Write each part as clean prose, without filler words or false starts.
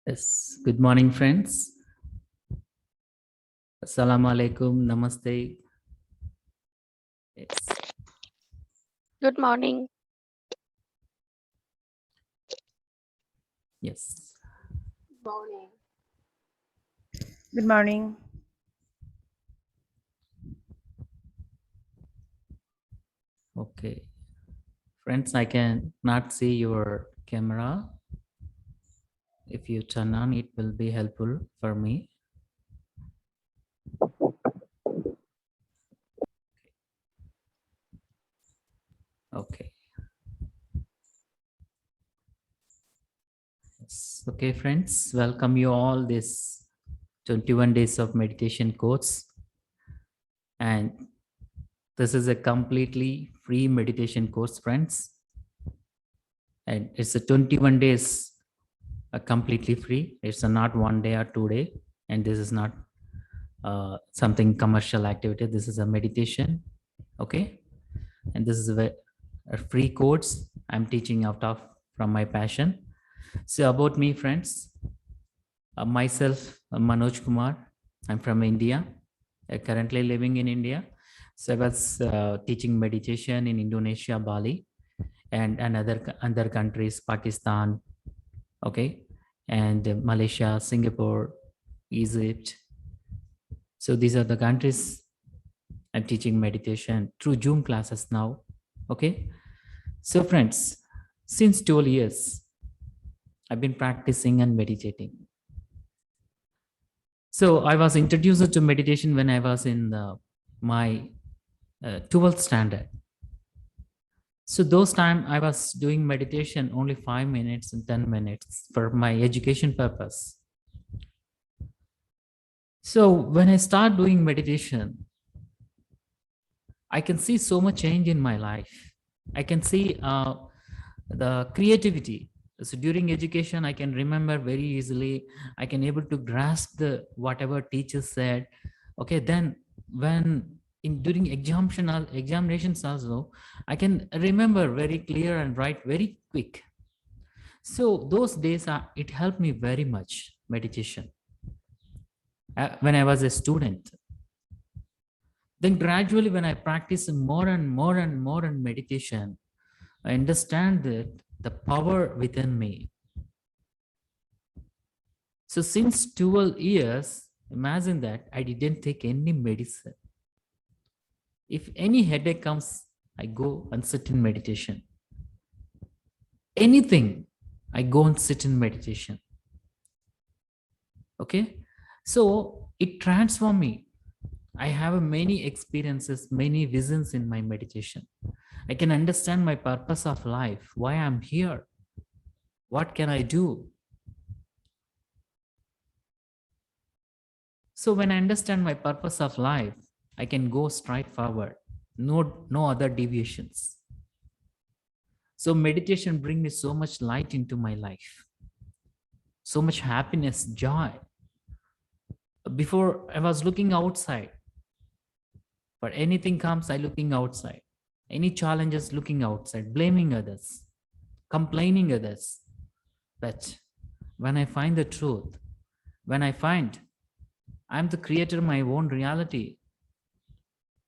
Yes, good morning, friends. Assalamu alaikum, namaste. Yes, Good morning. yes. Morning. Good morning. Okay, friends, I can not see your camera. If you turn on, it will be helpful for me. Okay. Yes. Okay, friends, welcome you all this 21 days of meditation course. And this is a completely free meditation course, friends. And it's a 21 days completely free. It's a not 1 day or 2 day. And this is not something commercial activity. This is a meditation. Okay. And this is a free course I'm teaching out of from my passion. So about me, friends, myself, Manoj Kumar. I'm from India, currently living in India. So I was teaching meditation in Indonesia, Bali, and other countries, Pakistan, okay, and Malaysia, Singapore, Egypt. So these are the countries I'm teaching meditation through Zoom classes now. Okay. So, friends, since 12 years, I've been practicing and meditating. So, I was introduced to meditation when I was in my 12th standard. So, those time I was doing meditation only 5 minutes and 10 minutes for my education purpose. So, when I start doing meditation, I can see so much change in my life. I can see the creativity. So during education, I can remember very easily. I can able to grasp the whatever teacher said. Okay, then when in during examinations also, I can remember very clear and write very quick. So those days are it helped me very much meditation when I was a student. Then gradually, when I practice more and more and more in meditation, I understand that the power within me. So since 12 years, imagine that I didn't take any medicine. If any headache comes, I go and sit in meditation. Anything, I go and sit in meditation. Okay. So it transformed me. I have many experiences, many visions in my meditation. I can understand my purpose of life, why I'm here, what can I do. So when I understand my purpose of life, I can go straight forward. No other deviations. So meditation brings me so much light into my life, so much happiness, joy. Before I was looking outside, but anything comes, I looking outside. Any challenges looking outside, blaming others, complaining others. But when I find the truth, when I find I'm the creator of my own reality,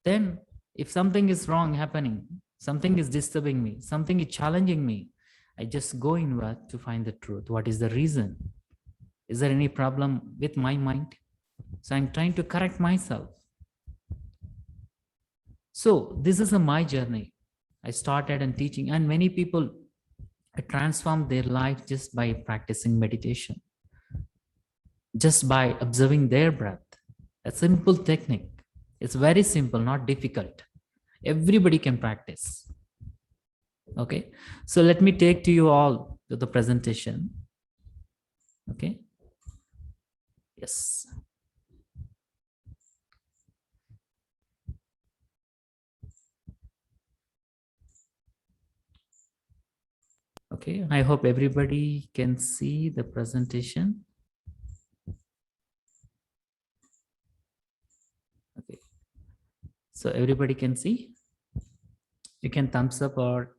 then if something is wrong happening, something is disturbing me, something is challenging me, I just go inward to find the truth. What is the reason? Is there any problem with my mind? So I'm trying to correct myself. So this is my journey. I started and teaching, and many people transform their life just by practicing meditation, just by observing their breath. A simple technique. It's very simple, not difficult. Everybody can practice. Okay, so let me take to you all to the presentation. Okay, yes. Okay, I hope everybody can see the presentation. Okay, so everybody can see. You can thumbs up, or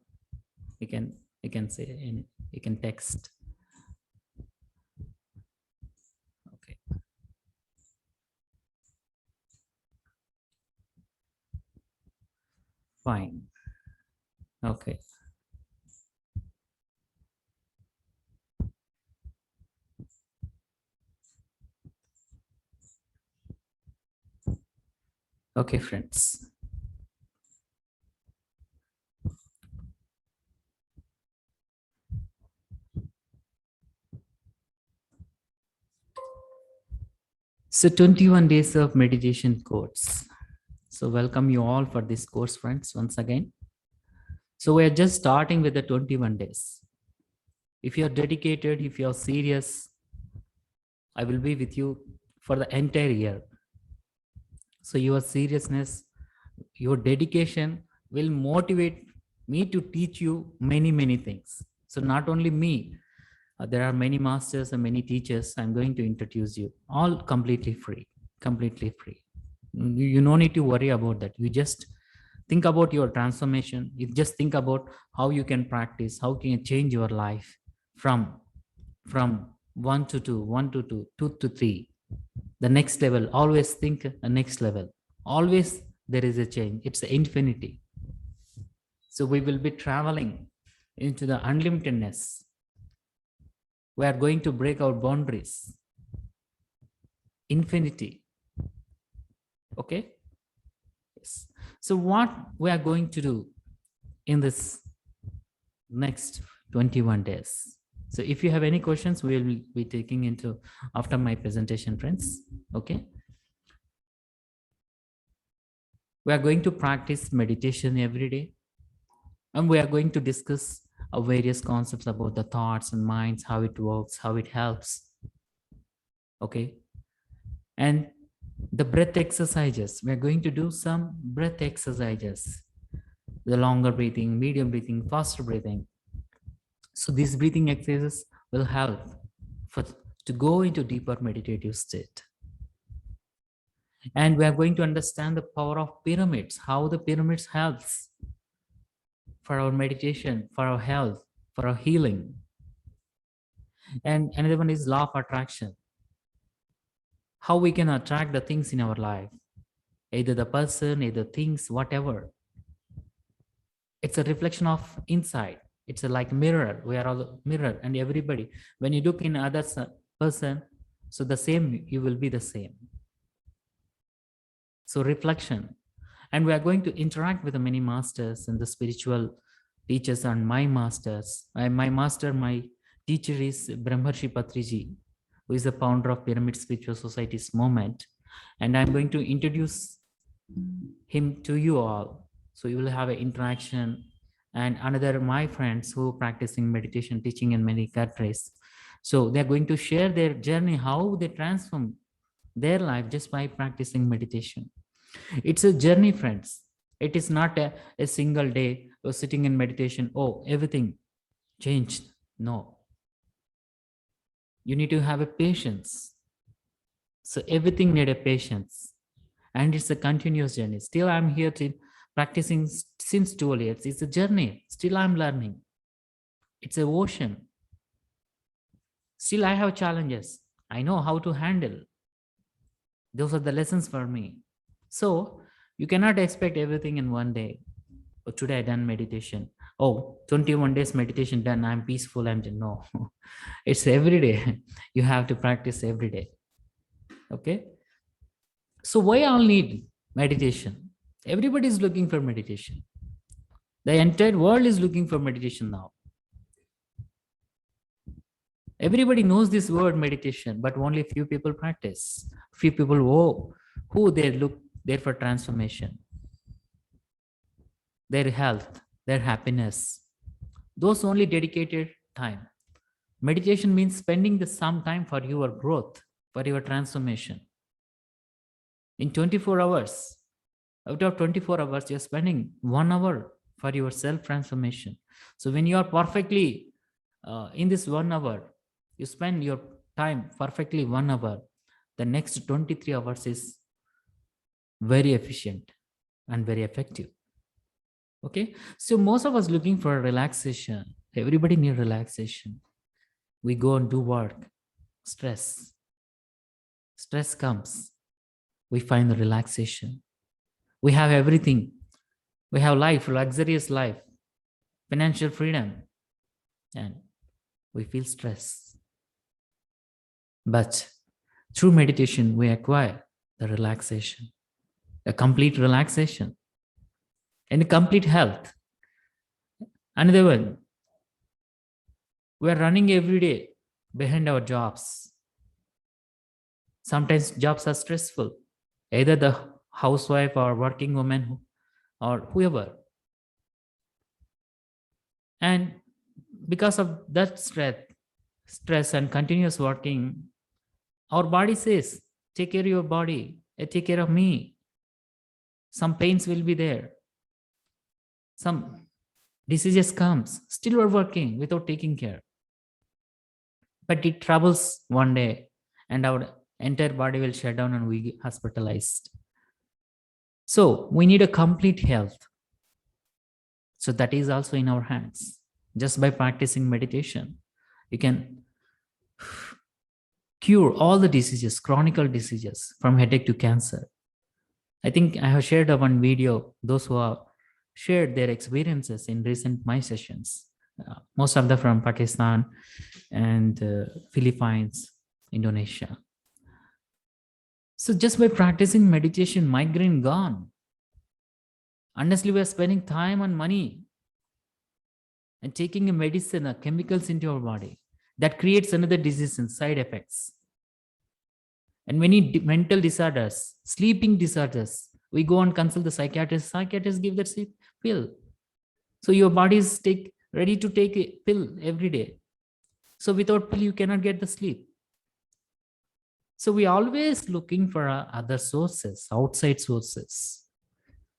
you can say any, you can text. Fine. Okay. Okay, friends. So 21 days of meditation course. So welcome you all for this course, friends, once again. So we're just starting with the 21 days. If you're dedicated, if you're serious, I will be with you for the entire year. So your seriousness, your dedication will motivate me to teach you many, many things. So not only me, there are many masters and many teachers. I'm going to introduce you all completely free, completely free. You no need to worry about that. You just think about your transformation. You just think about how you can practice, how can you change your life from 1 to 2, 1 to 2, 2 to 3. The next level, always think the next level. Always there is a change. It's infinity. So we will be traveling into the unlimitedness. We are going to break our boundaries. Infinity. Okay? Yes. So what we are going to do in this next 21 days. So if you have any questions, we will be taking into after my presentation, friends. Okay. We are going to practice meditation every day. And we are going to discuss various concepts about the thoughts and minds, how it works, how it helps. Okay. And the breath exercises, we're going to do some breath exercises, the longer breathing, medium breathing, faster breathing. So these breathing exercises will help to go into deeper meditative state. And we are going to understand the power of pyramids, how the pyramids helps for our meditation, for our health, for our healing. And another one is law of attraction, how we can attract the things in our life, either the person, either things, whatever. It's a reflection of inside. It's like mirror. We are all a mirror, and everybody, when you look in other person, so the same, you will be the same. So reflection. And we are going to interact with the many masters and the spiritual teachers and my masters. My teacher is Brahmarshi Patriji, who is the founder of Pyramid Spiritual Society's movement. And I'm going to introduce him to you all. So you will have an interaction. And another my friends who are practicing meditation, teaching in many countries. So they're going to share their journey, how they transform their life just by practicing meditation. It's a journey, friends. It is not a single day or sitting in meditation. Oh, everything changed. No. You need to have a patience. So everything need a patience. And it's a continuous journey. Still, I'm here to practicing since 12 years. It's a journey. Still, I'm learning. It's an ocean. Still, I have challenges. I know how to handle. Those are the lessons for me. So you cannot expect everything in one day. Oh, today I done meditation. Oh, 21 days meditation done. I'm peaceful. No, it's every day. You have to practice every day. Okay. So why all need meditation? Everybody is looking for meditation. The entire world is looking for meditation now. Everybody knows this word meditation, but only few people practice. Few people who they look there for transformation, their health, their happiness. Those only dedicated time. Meditation means spending some time for your growth, for your transformation. In 24 hours, out of 24 hours, you're spending 1 hour for your self-transformation. So when you are perfectly in this 1 hour, you spend your time perfectly 1 hour, the next 23 hours is very efficient and very effective. Okay, so most of us looking for relaxation. Everybody need relaxation. We go and do work, stress comes, we find the relaxation. We have everything, We have life, luxurious life, financial freedom, and we feel stress. But through meditation, we acquire the relaxation, a complete relaxation, and a complete health. Another one, we are running every day behind our jobs. Sometimes jobs are stressful, either the housewife or working woman or whoever. And because of that stress and continuous working, our body says, take care of your body, take care of me. Some pains will be there. Some diseases comes, still we're working without taking care. But it troubles one day and our entire body will shut down and we get hospitalized. So we need a complete health. So that is also in our hands. Just by practicing meditation, you can cure all the diseases, chronic diseases, from headache to cancer. I think I have shared one video, those who have shared their experiences in recent my sessions. Most of them from Pakistan and Philippines, Indonesia. So just by practicing meditation, migraine gone. Honestly, we are spending time and money and taking a medicine or chemicals into our body that creates another disease and side effects. And many mental disorders, sleeping disorders, we go and consult the psychiatrist. Psychiatrists give that sleep pill. So your body is ready to take a pill every day. So without pill, you cannot get the sleep. So we always looking for other sources, outside sources,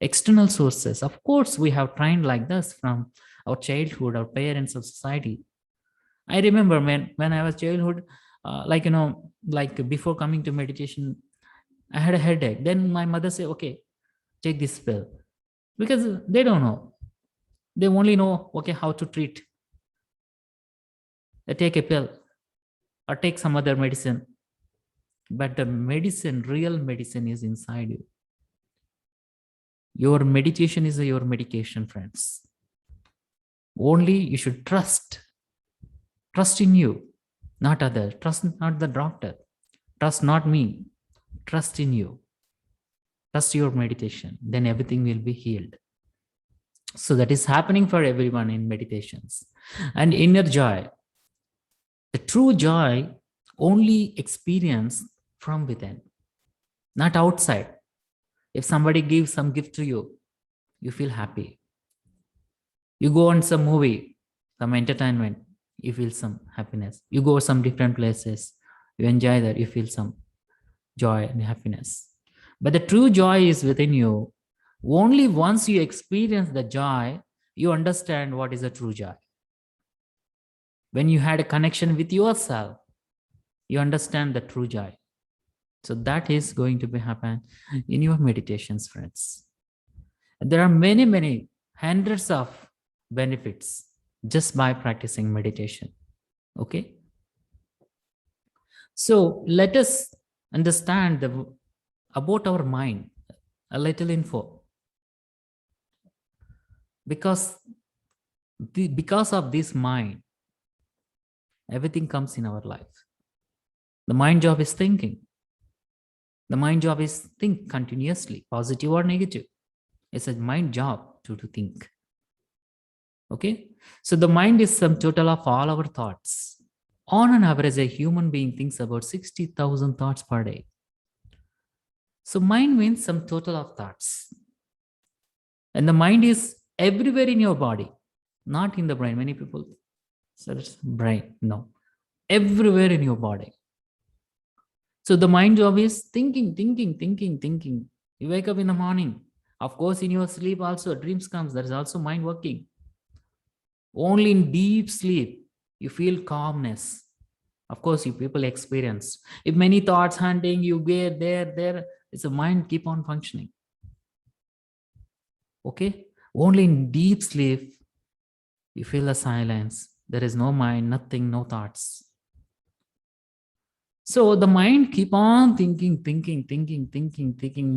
external sources. Of course, we have trained like this from our childhood, our parents, of society. I remember when I was childhood, like before coming to meditation, I had a headache. Then my mother said, okay, take this pill. Because they don't know. They only know, okay, how to treat. They take a pill or take some other medicine. But the medicine, real medicine is inside you. Your meditation is your medication, friends. Only you should trust. Trust in you, not others. Trust not the doctor. Trust not me. Trust in you. Trust your meditation. Then everything will be healed. So that is happening for everyone in meditations. And inner joy. The true joy only experience from within, not outside. If somebody gives some gift to you, you feel happy. You go on some movie, some entertainment, you feel some happiness. You go some different places, you enjoy that, you feel some joy and happiness. But the true joy is within you. Only once you experience the joy, you understand what is the true joy. When you had a connection with yourself, you understand the true joy. So that is going to be happen in your meditations, friends. There are many hundreds of benefits just by practicing meditation. Okay. So let us understand about our mind, a little info. Because of this mind, everything comes in our life. The mind job is thinking. The mind job is think continuously, positive or negative. It's a mind job to think. Okay. So the mind is sum total of all our thoughts. On an average, a human being thinks about 60,000 thoughts per day. So mind means sum total of thoughts. And the mind is everywhere in your body, not in the brain. Many people say it's brain. No, everywhere in your body. So the mind job is thinking. You wake up in the morning. Of course, in your sleep also, dreams comes. There is also mind working. Only in deep sleep, you feel calmness. Of course, you people experience. If many thoughts hunting, you get there, it's a mind keep on functioning. Okay? Only in deep sleep, you feel the silence. There is no mind, nothing, no thoughts. So the mind keep on thinking.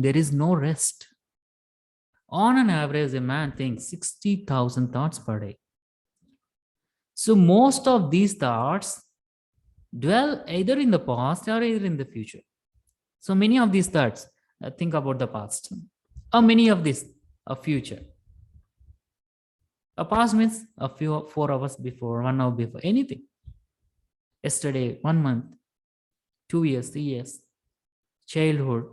There is no rest. On an average, a man thinks 60,000 thoughts per day. So most of these thoughts dwell either in the past or either in the future. So many of these thoughts think about the past, or many of these a future. A past means a few 4 hours before, 1 hour before, anything. Yesterday, 1 month, 2 years, 3 years, childhood.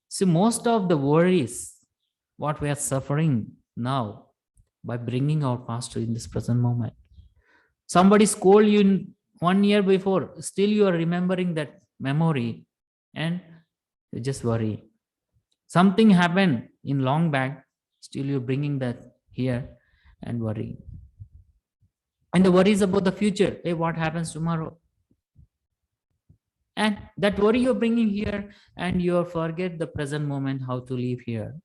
So most of the worries, what we are suffering now, by bringing our past to in this present moment. Somebody scold you in 1 year before, still you are remembering that memory, and you just worry. Something happened in long back, still you're bringing that here and worrying. And the worries about the future, hey, what happens tomorrow? And that worry you're bringing here, and you forget the present moment, how to live here.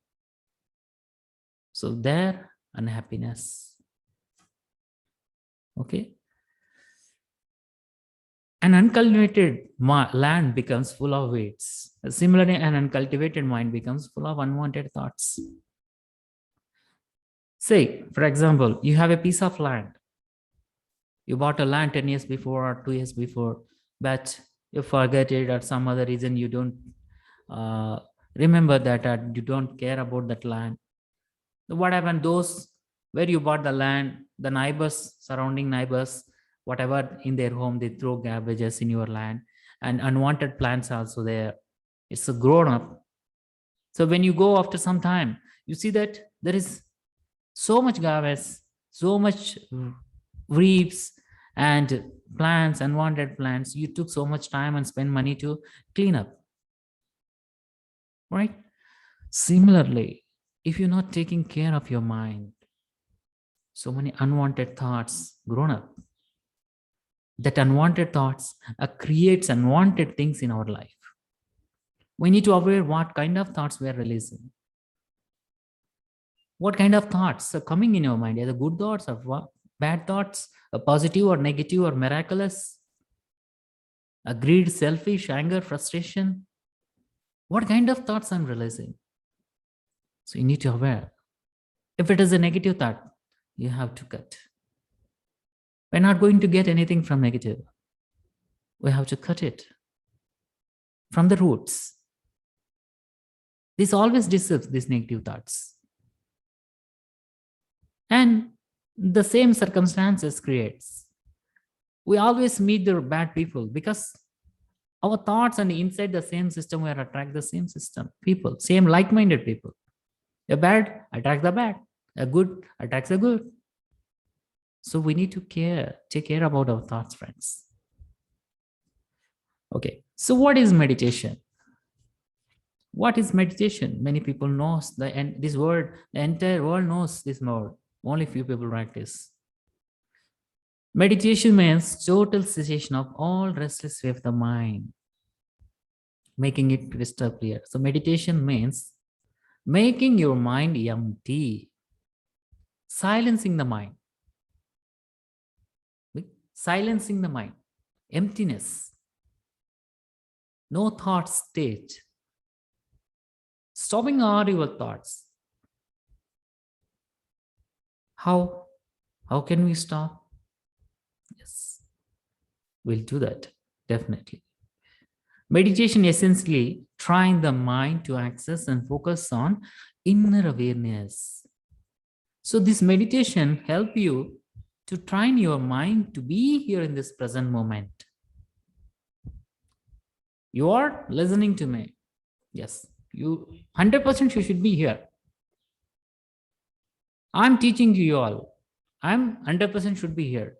So there, unhappiness. Okay. An uncultivated land becomes full of weeds. Similarly, an uncultivated mind becomes full of unwanted thoughts. Say, for example, you have a piece of land. You bought a land 10 years before or 2 years before, but you forget it, or some other reason you don't remember that, or you don't care about that land. What happened? Those where you bought the land, the neighbors, surrounding neighbors, whatever in their home, they throw garbages in your land, and unwanted plants also there. It's a grown up. So when you go after some time, you see that there is so much garbage, so much weeds and plants, unwanted plants. You took so much time and spent money to clean up, right? Similarly, if you're not taking care of your mind, so many unwanted thoughts grown up. That unwanted thoughts creates unwanted things in our life. We need to aware what kind of thoughts we are releasing. What kind of thoughts are coming in your mind? Are the good thoughts or what? Bad thoughts, a positive or negative or miraculous? A greed, selfish, anger, frustration? What kind of thoughts I'm releasing? So you need to aware. If it is a negative thought, you have to cut. We're not going to get anything from negative. We have to cut it from the roots. This always disturbs these negative thoughts. And the same circumstances creates. We always meet the bad people because our thoughts and inside the same system, we attract the same system, people, same like-minded people. A bad attracts the bad, a good attracts the good. So we need to take care about our thoughts, friends. Okay, so what is meditation? What is meditation? Many people knows this word, the entire world knows this word. Only few people practice. Meditation means total cessation of all restless way of the mind, making it crystal clear. So meditation means making your mind empty, silencing the mind. Silencing the mind, emptiness, no thought state, stopping all your thoughts. How can we stop? Yes, we'll do that, definitely. Meditation essentially trying the mind to access and focus on inner awareness. So this meditation help you to train your mind to be here in this present moment. You are listening to me. Yes, you 100% you should be here. I'm teaching to you all. I'm 100% should be here.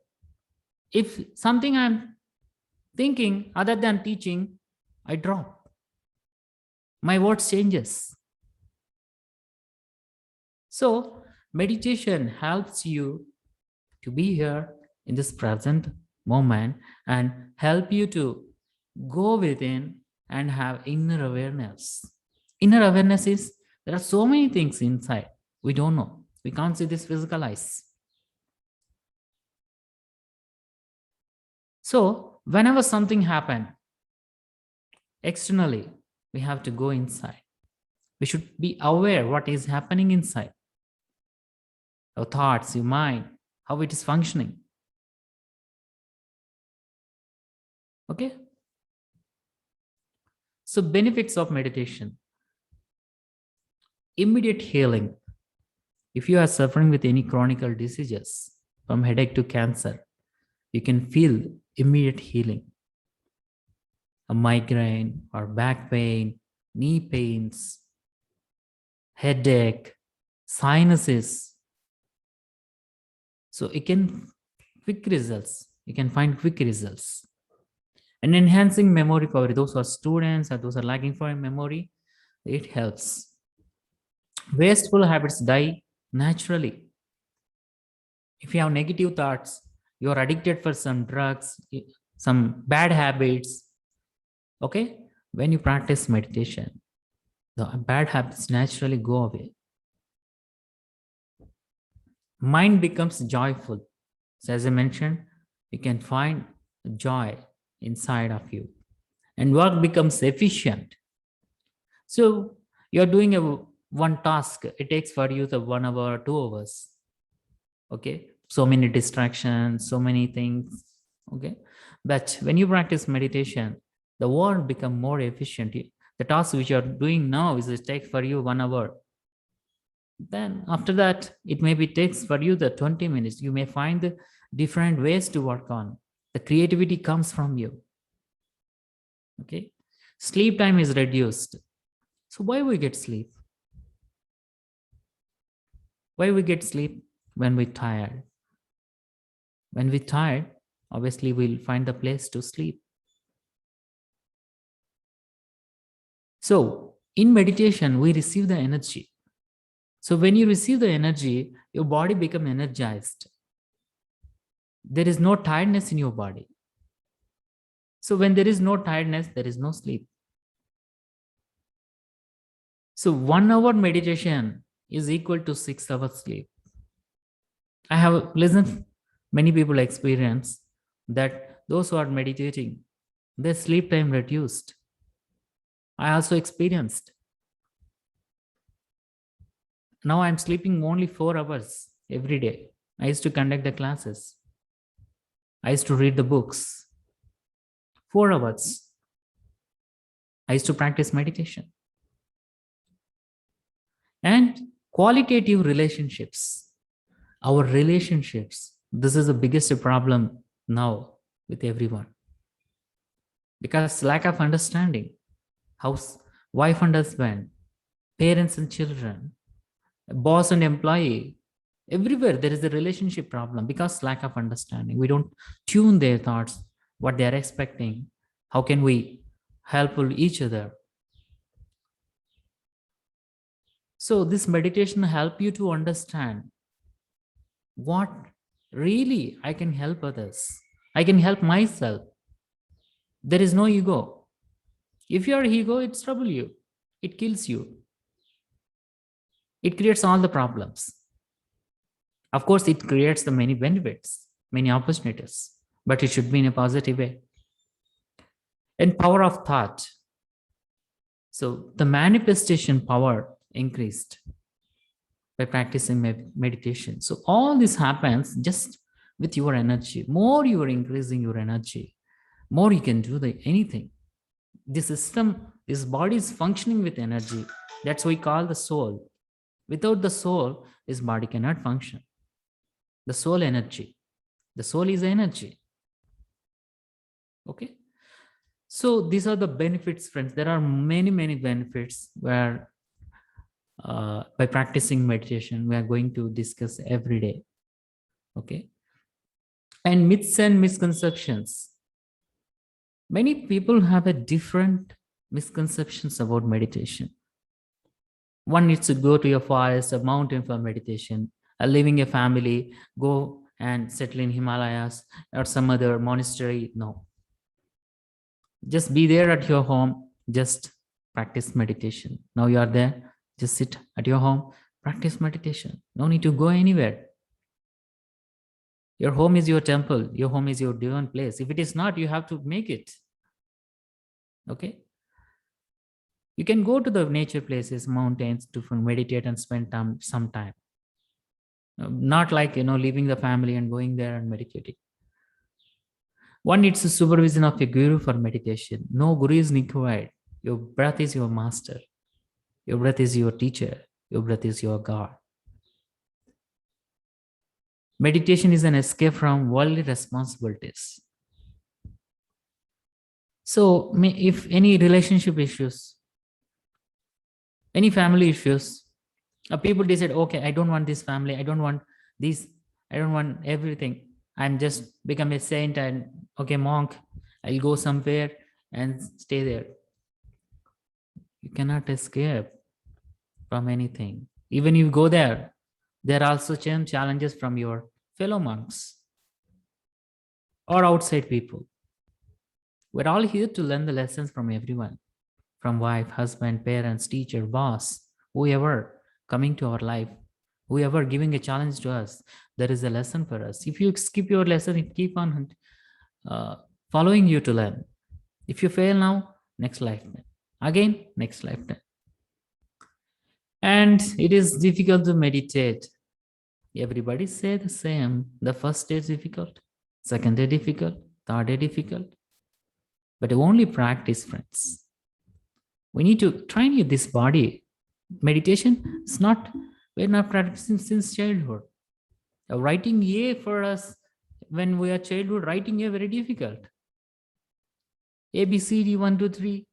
If something I'm thinking other than teaching, I drop. My words changes. So meditation helps you to be here in this present moment and help you to go within and have inner awareness. Inner awareness is there are so many things inside we don't know. We can't see this physical eyes. So whenever something happens externally, we have to go inside. We should be aware what is happening inside. Your thoughts, your mind, how it is functioning. Okay? So benefits of meditation. Immediate healing. If you are suffering with any chronic diseases, from headache to cancer, you can feel immediate healing. A migraine or back pain, knee pains, headache, sinuses. So you can quick results. You can find quick results. And enhancing memory power. Those who are students or those who are lagging for memory, it helps. Wasteful habits die naturally. If you have negative thoughts, you are addicted for some drugs, some bad habits. Okay, when you practice meditation, the bad habits naturally go away. Mind becomes joyful. So as I mentioned, you can find joy inside of you, and work becomes efficient. So you're doing one task, it takes for you the 1 hour, 2 hours. Okay, so many distractions, so many things. Okay, but when you practice meditation, the work become more efficient. The task which you're doing now is it take for you 1 hour. Then after that, it maybe takes for you the 20 minutes. You may find the different ways to work on. The creativity comes from you. Okay, sleep time is reduced. So why we get sleep? Why we get sleep? When we're tired. When we're tired, obviously we'll find the place to sleep. So in meditation, we receive the energy. So when you receive the energy, your body becomes energized. There is no tiredness in your body. So when there is no tiredness, there is no sleep. So 1 hour meditation is equal to 6 hours sleep. I have listened, many people experience that those who are meditating, their sleep time reduced. I also experienced. Now I'm sleeping only 4 hours every day. I used to conduct the classes. I used to read the books. 4 hours. I used to practice meditation. And qualitative relationships. Our relationships. This is the biggest problem now with everyone. Because lack of understanding. House, wife and husband, parents and children, boss and employee, everywhere there is a relationship problem because lack of understanding. We don't tune their thoughts, what they are expecting. How can we help each other? So this meditation help you to understand what really I can help others. I can help myself. There is no ego. If you are ego, it's trouble you. It kills you. It creates all the problems. Of course, it creates the many benefits, many opportunities, but it should be in a positive way. And power of thought. So the manifestation power increased by practicing meditation. So all this happens just with your energy. More you are increasing your energy, more you can do anything. The system, this body is functioning with energy. That's what we call the soul. Without the soul, this body cannot function. The soul energy. The soul is energy. Okay. So these are the benefits, friends. There are many, many benefits where by practicing meditation, we are going to discuss every day. Okay. And myths and misconceptions. Many people have a different misconceptions about meditation. One needs to go to a forest, a mountain for meditation, leaving a family, go and settle in Himalayas or some other monastery. No. Just be there at your home, just practice meditation. Now you are there, just sit at your home, practice meditation. No need to go anywhere. Your home is your temple. Your home is your divine place. If it is not, you have to make it. Okay. You can go to the nature places, mountains to meditate and spend some time. Not like, leaving the family and going there and meditating. One needs the supervision of a guru for meditation. No guru is required. Your breath is your master. Your breath is your teacher. Your breath is your God. Meditation is an escape from worldly responsibilities. So if any relationship issues, any family issues, people decide, okay, I don't want this family, I don't want this, I don't want everything. I'm just become a saint and okay, monk, I'll go somewhere and stay there. You cannot escape from anything. Even if you go there, there are also challenges from your fellow monks or outside people. We're all here to learn the lessons from everyone, from wife, husband, parents, teacher, boss, whoever coming to our life, whoever giving a challenge to us. There is a lesson for us. If you skip your lesson, it keep on following you to learn. If you fail now, next lifetime. Again, next lifetime. And it is difficult to meditate. Everybody say the same. The first day is difficult, second day difficult, third day difficult. But only practice, friends. We need to train this body. Meditation is not, we're not practicing since childhood. Writing A for us when we are childhood, writing A very difficult. A, B, C, D, 1, 2, 3.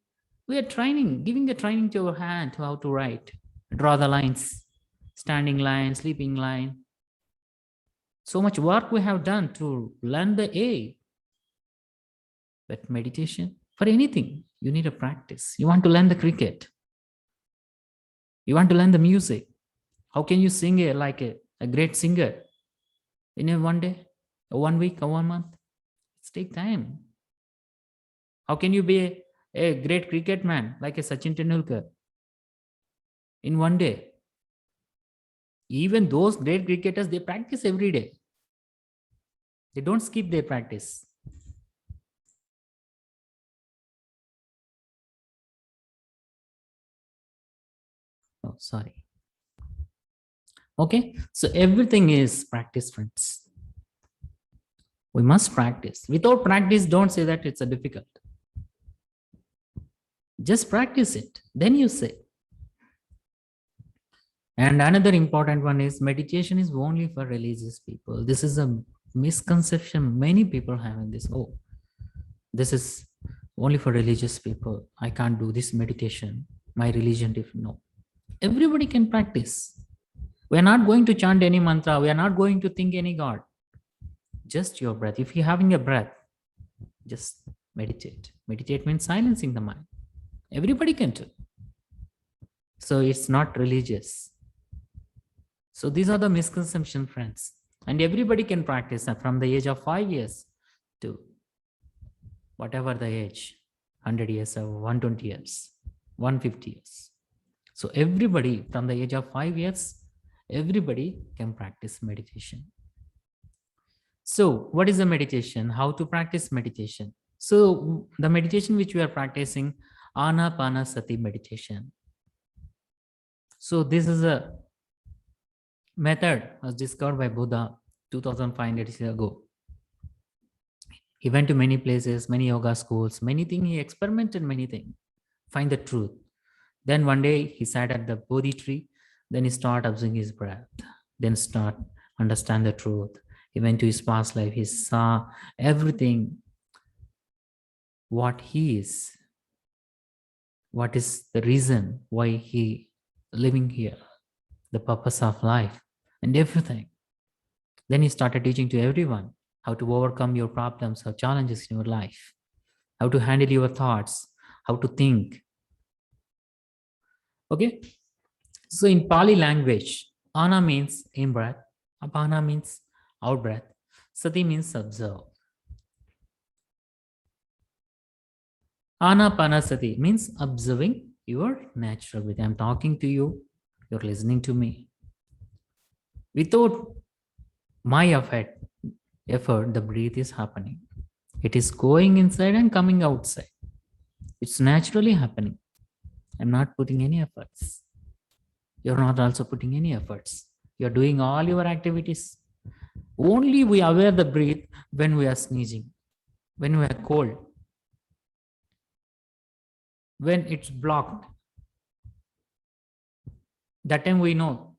We are training, giving a training to our hand to how to write. Draw the lines, standing line, sleeping line. So much work we have done to learn the A. But meditation, for anything, you need a practice. You want to learn the cricket. You want to learn the music. How can you sing like a great singer in a one day, or 1 week, or 1 month? It's take time. How can you be a great cricket man like a Sachin Tendulkar in 1 day? Even those great cricketers, they practice every day. They don't skip their practice. Oh, sorry. Okay, so everything is practice, friends. We must practice. Without practice, don't say that it's a difficult. Just practice it, then you say. And another important one is meditation is only for religious people. This is a misconception many people have in this. Oh, this is only for religious people. I can't do this meditation. My religion different. No. Everybody can practice. We are not going to chant any mantra. We are not going to think any God. Just your breath. If you're having a breath, just meditate. Meditate means silencing the mind. Everybody can do. So it's not religious. So these are the misconceptions, friends. And everybody can practice from the age of 5 years to whatever the age, 100 years or 120 years, 150 years. So everybody from the age of 5 years, everybody can practice meditation. So what is the meditation? How to practice meditation? So the meditation which we are practicing, Anapanasati meditation. So this is a method was discovered by Buddha 2500 years ago. He went to many places, many yoga schools, many things. He experimented many things, find the truth. Then one day he sat at the Bodhi tree. Then he started observing his breath. Then start understand the truth. He went to his past life. He saw everything, what he is, what is the reason why he living here, the purpose of life, and everything. Then he started teaching to everyone how to overcome your problems or challenges in your life, how to handle your thoughts, how to think. Okay. So in Pali language, Ana means in breath, Apana means out breath, Sati means observe. Anapanasati means observing your natural breathing. I'm talking to you, you're listening to me. Without my effort, the breath is happening. It is going inside and coming outside. It's naturally happening. I'm not putting any efforts. You're not also putting any efforts. You're doing all your activities. Only we aware the breath when we are sneezing, when we are cold, when it's blocked. That time we know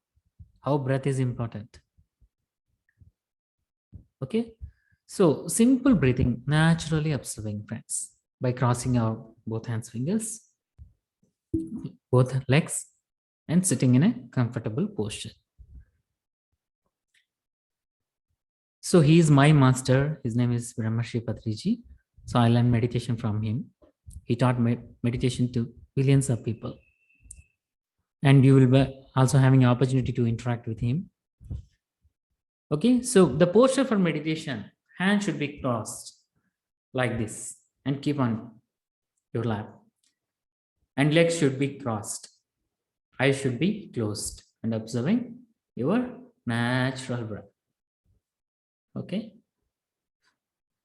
how breath is important. Okay. So simple breathing, naturally observing, friends, by crossing our both hands fingers, both legs, and sitting in a comfortable posture. So he is my master. His name is Brahmarshi Patriji. So I learned meditation from him. He taught meditation to billions of people. And you will be also having an opportunity to interact with him. Okay, so the posture for meditation, hand should be crossed like this and keep on your lap. And legs should be crossed. Eyes should be closed and observing your natural breath. Okay.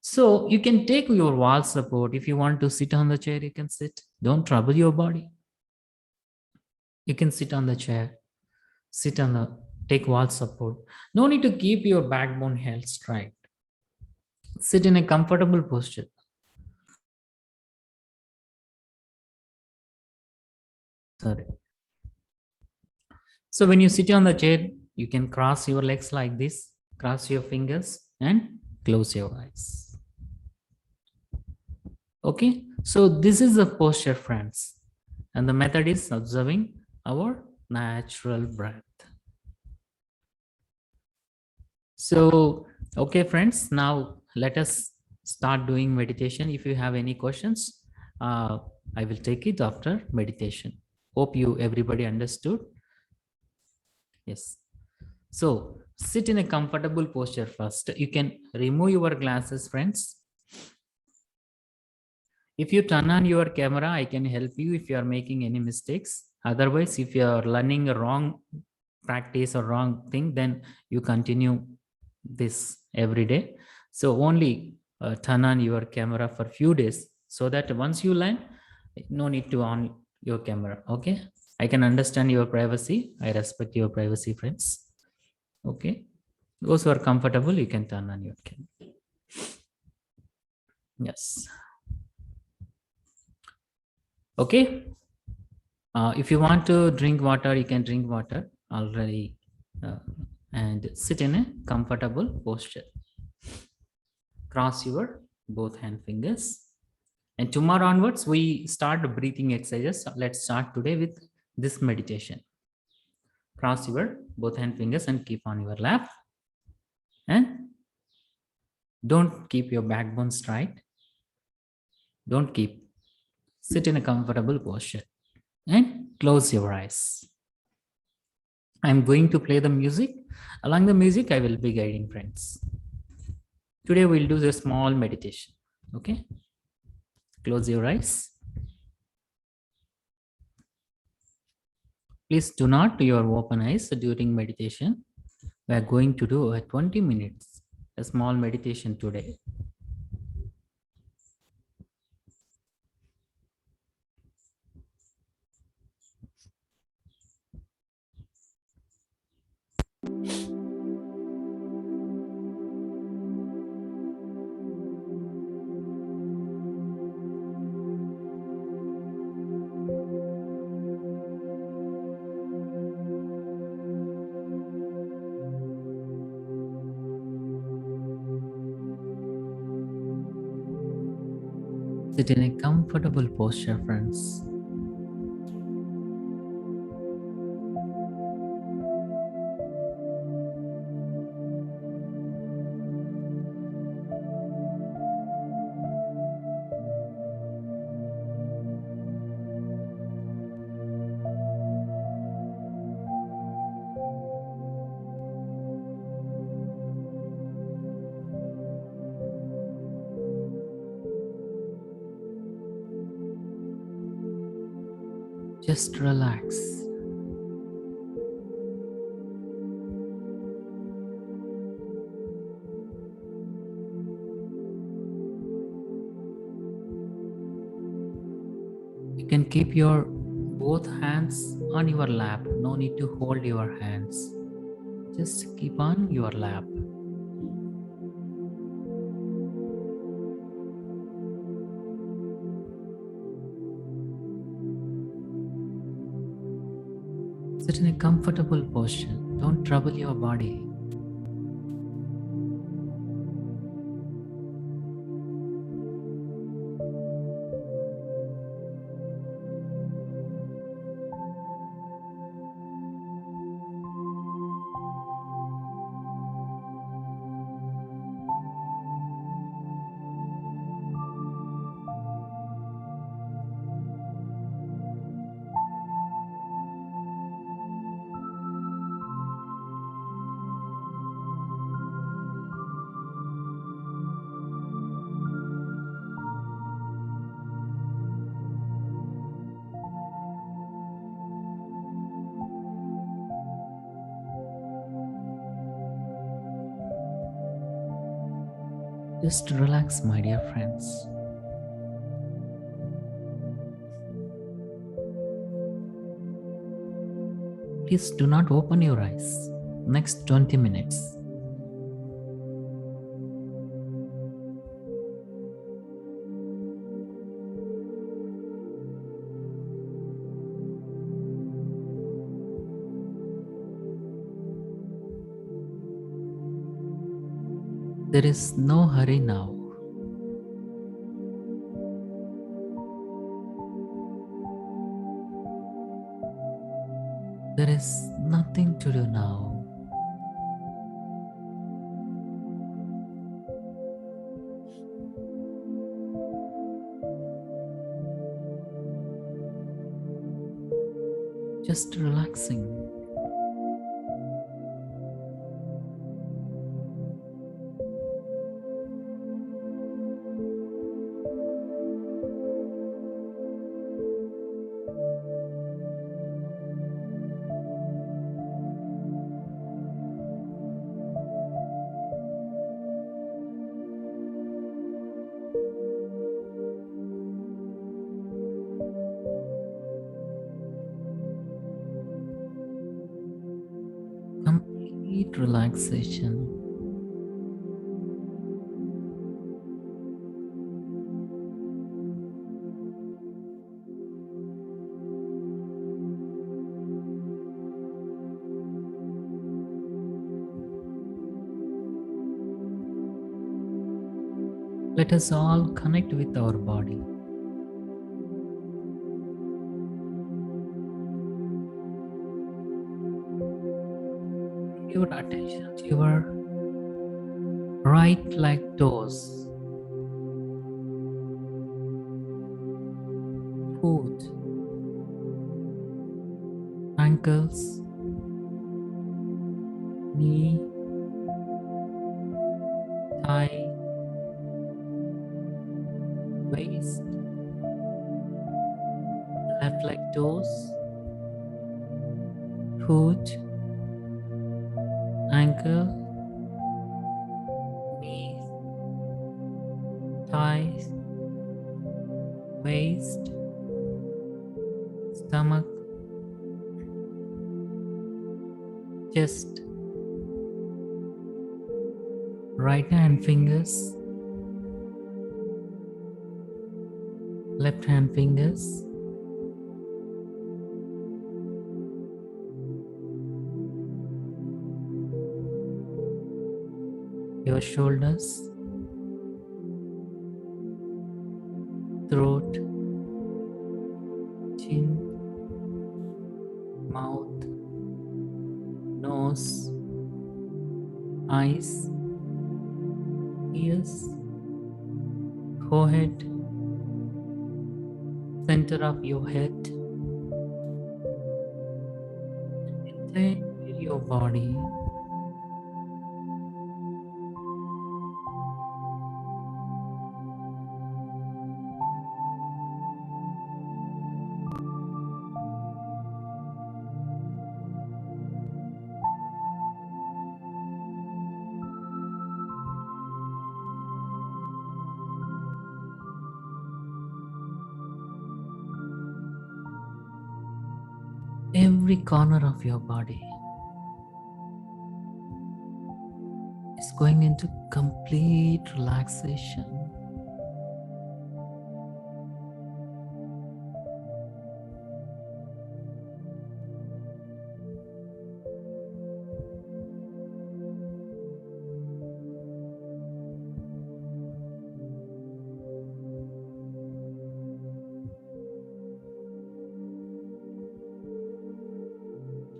So you can take your wall support. If you want to sit on the chair, you can sit. Don't trouble your body. You can sit on the chair, sit on the, take wall support. No need to keep your backbone held straight. Sit in a comfortable posture. Sorry. So when you sit on the chair, you can cross your legs like this, cross your fingers and close your eyes. Okay, so this is the posture, friends. And the method is observing our natural breath. So, okay, friends, now let us start doing meditation. If you have any questions, I will take it after meditation. Hope you everybody understood. Yes. So sit in a comfortable posture first. You can remove your glasses, friends. If you turn on your camera, I can help you if you are making any mistakes. Otherwise, if you are learning a wrong practice or wrong thing, then you continue this every day. So only turn on your camera for few days so that once you learn, no need to on your camera. Okay. I can understand your privacy. I respect your privacy, friends. Okay. Those who are comfortable, you can turn on your camera. Yes. Okay. If you want to drink water, you can drink water already and sit in a comfortable posture. Cross your both hand fingers. And tomorrow onwards, we start breathing exercises. Let's start today with this meditation. Cross your both hand fingers and keep on your lap. And don't keep your backbone straight. Don't keep. Sit in a comfortable posture and close your eyes. I'm going to play the music. Along the music, I will be guiding, friends. Today we'll do the small meditation. Okay. Close your eyes. Please do not do your open eyes during meditation. We are going to do a 20 minutes, a small meditation today. Sit in a comfortable posture, friends. Just relax. You can keep your both hands on your lap. No need to hold your hands. Just keep on your lap. Sit in a comfortable posture. Don't trouble your body. Just relax, my dear friends. Please do not open your eyes. Next 20 minutes. There is no hurry now. There is nothing to do now. Just relaxing. Complete relaxation. Let us all connect with our body. Bring your attention to your right leg toes, foot, ankles, knee, thigh, waist, left leg toes, foot, ankle, knee, thighs, waist, stomach, chest, right hand fingers, left hand fingers, your shoulders, throat, chin, mouth, nose, eyes, ears, forehead, center of your head, entire your body. every corner of your body is going into complete relaxation.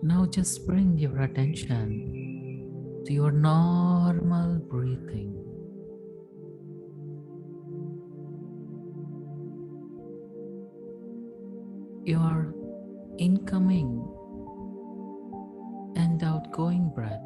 Now just bring your attention to your normal breathing. Your incoming and outgoing breath.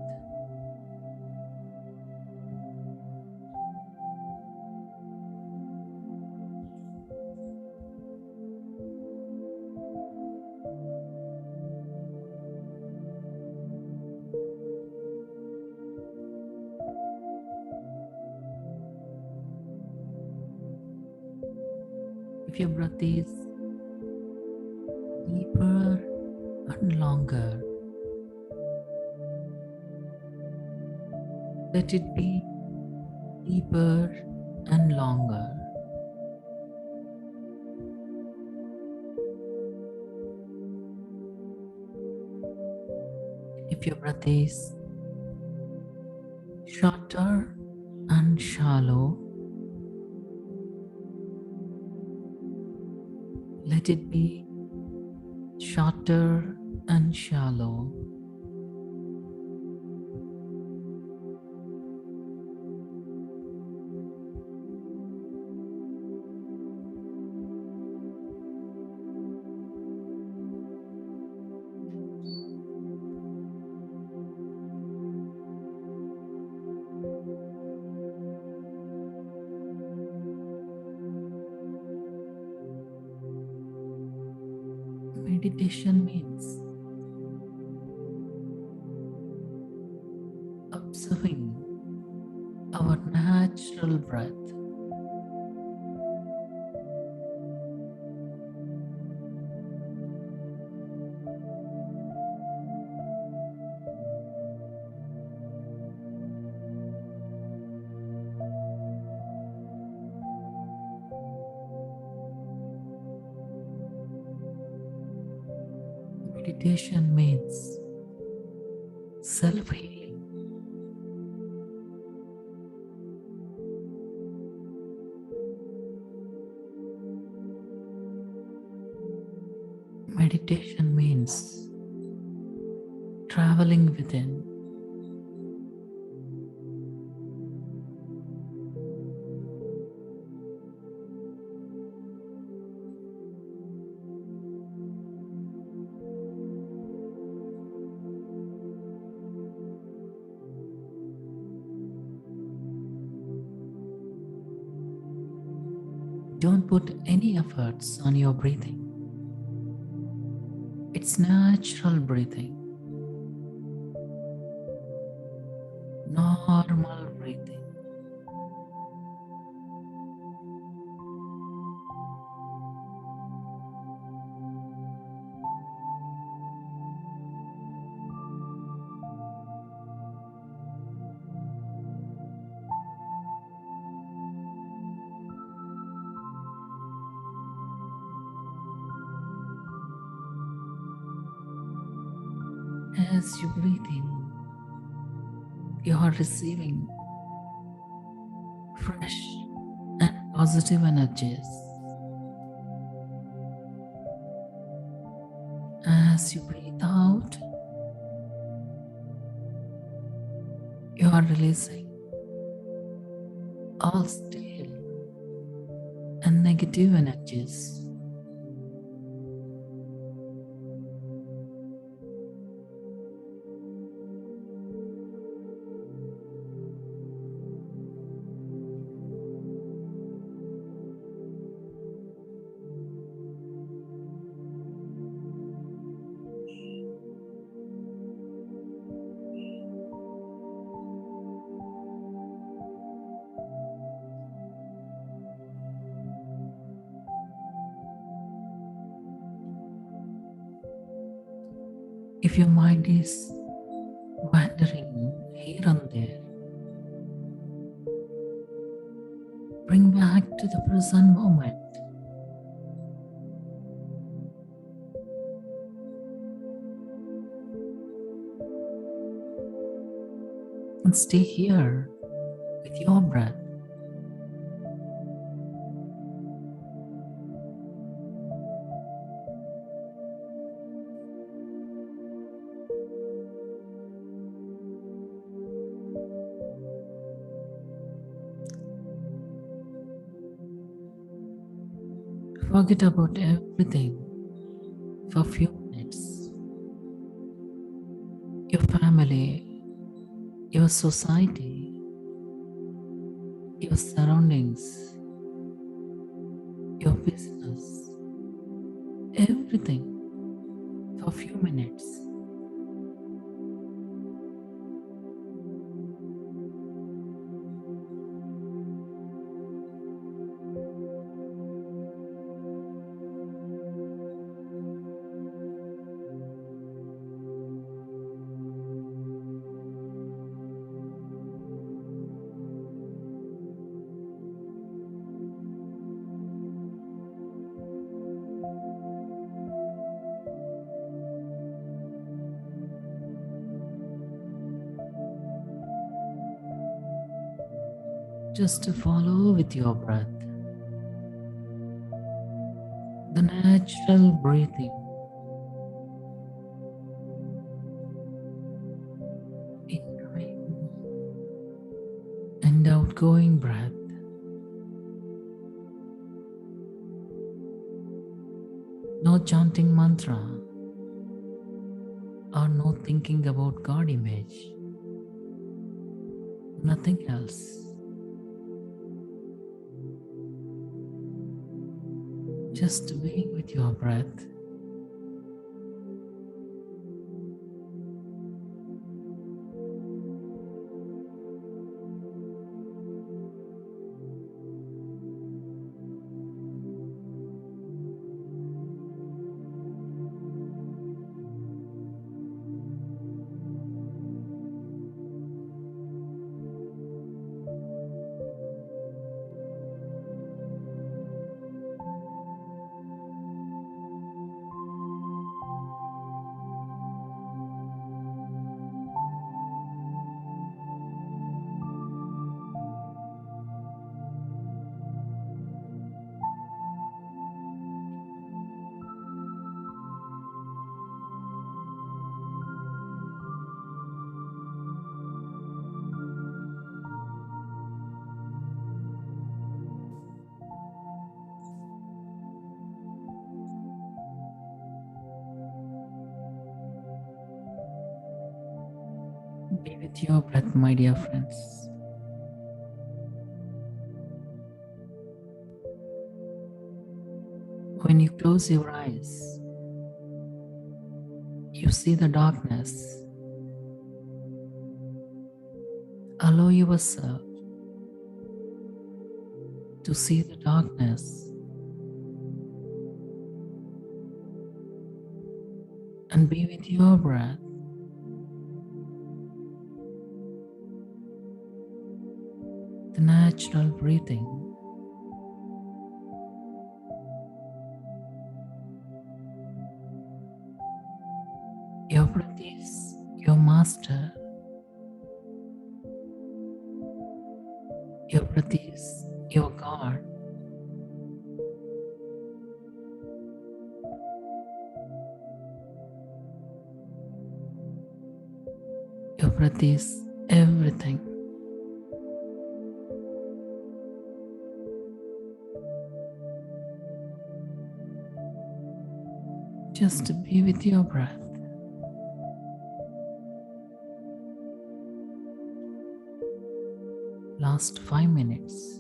If your breath is deeper and longer, let it be deeper and longer. If your breath is shorter and shallow, let it be shorter and shallow. Meditation means observing our natural breath. Meditation means self healing. Meditation means traveling within. Don't put any efforts on your breathing. It's natural breathing, normal breathing. As you breathe in, you are receiving fresh and positive energies. As you breathe out, you are releasing all stale and negative energies. If your mind is wandering here and there, bring back to the present moment. And stay here with your breath. Forget about everything for a few minutes. Your family, your society, your surroundings, your business, everything for a few minutes. Just to follow with your breath, the natural breathing, incoming and outgoing breath. No chanting mantra or no thinking about God image. Nothing else. Just being with your breath. Be with your breath, my dear friends. When you close your eyes, you see the darkness. Allow yourself to see the darkness and be with your breath. The natural breathing. Your breath is your master. Your breath is your God. Your breath is everything. Just to be with your breath. Last 5 minutes.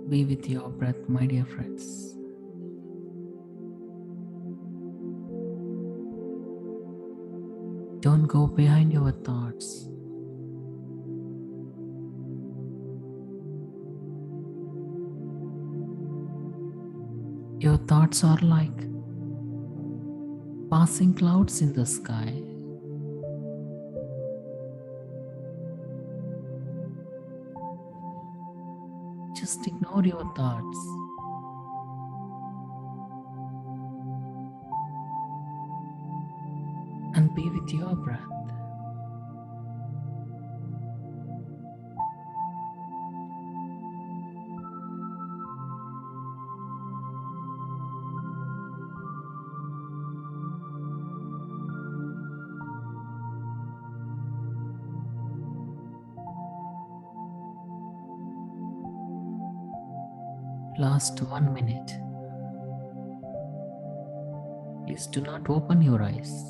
Be with your breath, my dear friends. Don't go behind your thoughts. Your thoughts are like passing clouds in the sky. Just ignore your thoughts. And be with your breath. Last 1 minute. Please do not open your eyes.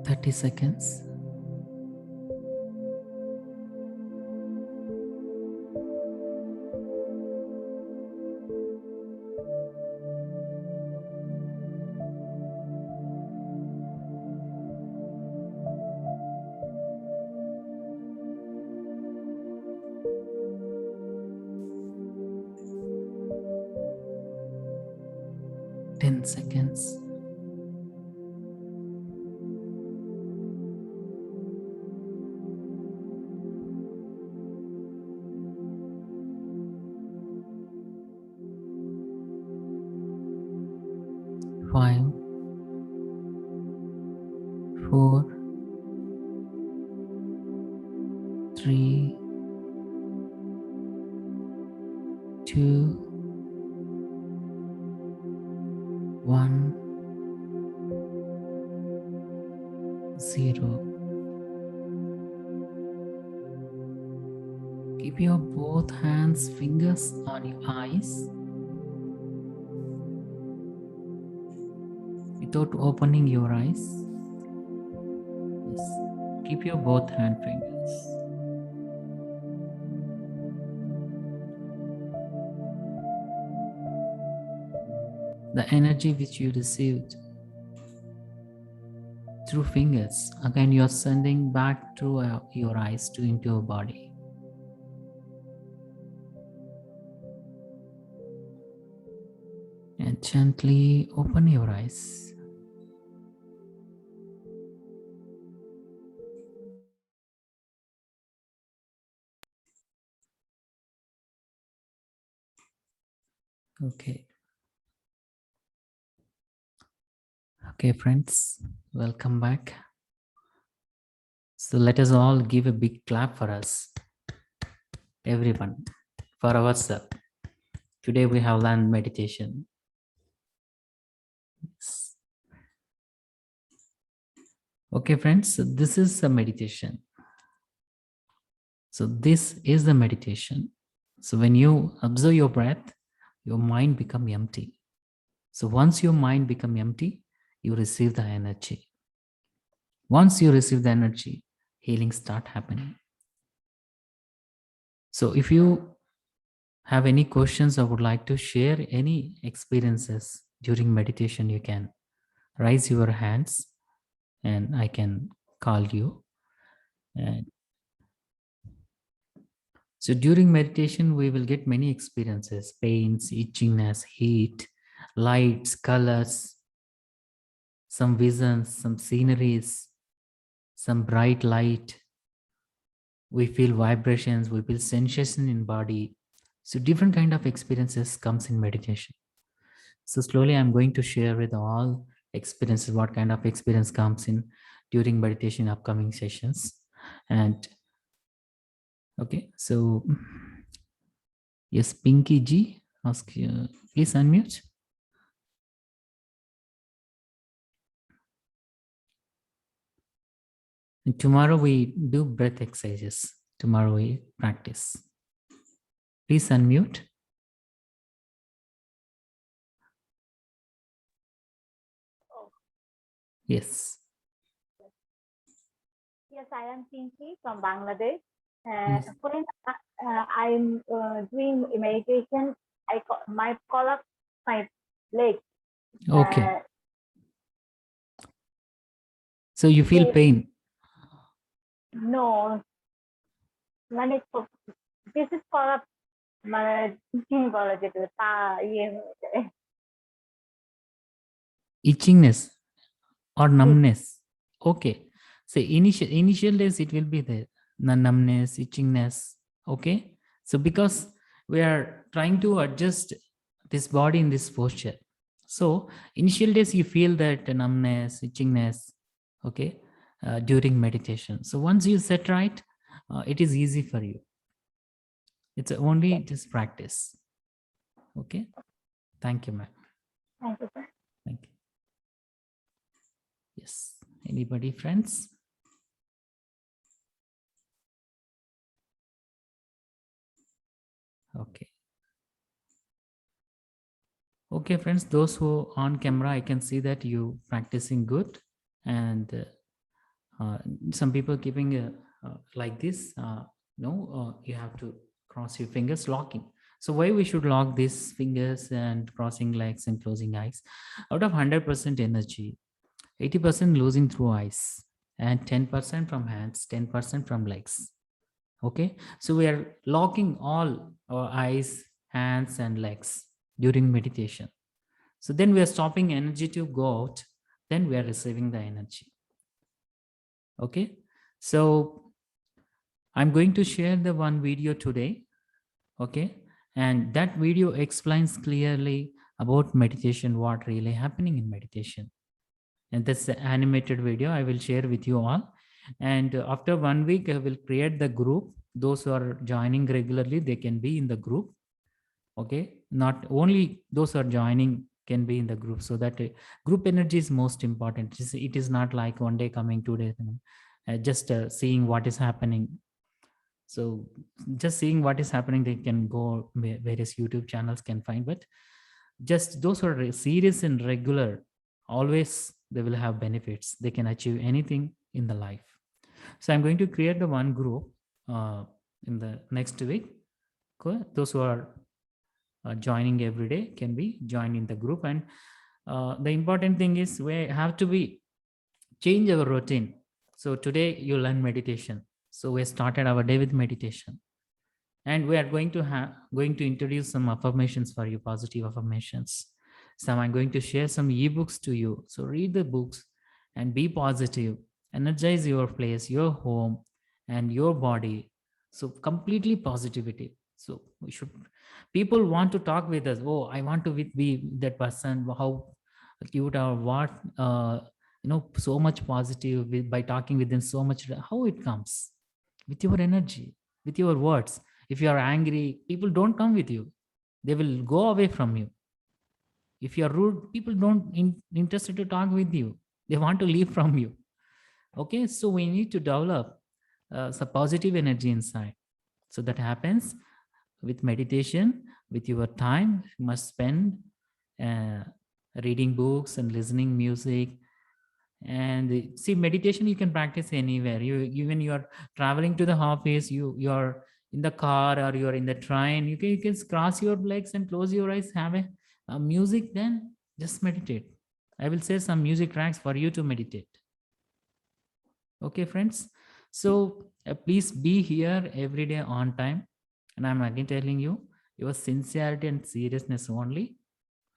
Thirty seconds. Ten seconds. 5, 4, 3, 2, 1, 0. Keep your both hands, fingers on your eyes without opening your eyes. Yes. Keep your both hand fingers. The energy which you received through fingers, again you are sending back through your eyes to into your body. And gently open your eyes. Okay. Okay, friends, welcome back. So let us all give a big clap for us, everyone, for ourselves. Today we have learned meditation. Yes. Okay, friends, so this is a meditation. So this is the meditation. So when you observe your breath, your mind become empty. So once your mind become empty, you receive the energy. Once you receive the energy, healing start happening. So if you have any questions or would like to share any experiences during meditation, you can raise your hands and I can call you. And so during meditation, we will get many experiences: pains, itchiness, heat, lights, colors, some visions, some sceneries, some bright light. We feel vibrations, we feel sensation in body. So different kind of experiences comes in meditation. So slowly I'm going to share with all experiences, what kind of experience comes in during meditation upcoming sessions. And okay, so yes, Pinky G, ask you, please unmute. And tomorrow we do breath exercises. Tomorrow we practice. Please unmute. Yes. Yes, I am Pinky from Bangladesh. Yes. When I'm doing meditation, my collapse my leg. Okay. So you feel so- pain. No, মানে this is collapse. মানে বলা যেতে পারে, পা ইয়ে হয়ে যায়। Itchingness or numbness. Okay. So initial days it will be there. Numbness, itchingness. Okay. So because we are trying to adjust this body in this posture. So initial days you feel that numbness, itchingness, okay, during meditation. So once you set right, it is easy for you. It's only just practice. Okay. Thank you, ma'am. Thank you, sir. Thank you. Yes. Anybody, friends? Okay. Okay, friends, those who on camera, I can see that you practicing good. And some people keeping like this. No, you have to cross your fingers, locking. So why we should lock these fingers and crossing legs and closing eyes? Out of 100% energy, 80% losing through eyes and 10% from hands, 10% from legs. Okay, so we are locking all our eyes, hands, and legs during meditation. So then we are stopping energy to go out, then we are receiving the energy. Okay, so I'm going to share the one video today. Okay, and that video explains clearly about meditation, what really happening in meditation. And that's the animated video I will share with you all. And after 1 week, I will create the group. Those who are joining regularly, they can be in the group. Okay, not only those who are joining can be in the group, so that group energy is most important. It is not like one day coming, 2 days, just seeing what is happening. So just seeing what is happening, they can go various YouTube channels can find, but just those who are serious and regular, always they will have benefits. They can achieve anything in the life. So I'm going to create the one group in the next week. Cool. Those who are joining every day can be joined in the group. And the important thing is we have to be change our routine. So today you learn meditation. So we started our day with meditation, and we are going to introduce some affirmations for you, positive affirmations. So I'm going to share some ebooks to you. So read the books and be positive. Energize your place, your home, and your body. So completely positivity. So we should. People want to talk with us. Oh, I want to be that person. How cute or what? So much positive by talking with them. So much. How it comes with your energy, with your words. If you are angry, people don't come with you. They will go away from you. If you are rude, people don't interested to talk with you. They want to leave from you. Okay, so we need to develop some positive energy inside. So that happens with meditation, with your time. You must spend uh, reading books and listening music. And see, meditation you can practice anywhere. You even you are traveling to the office, you're in the car or you're in the train, you can cross your legs and close your eyes, have a music, then just meditate. I will say some music tracks for you to meditate. Okay, friends. So please be here every day on time. And I'm again telling you, your sincerity and seriousness only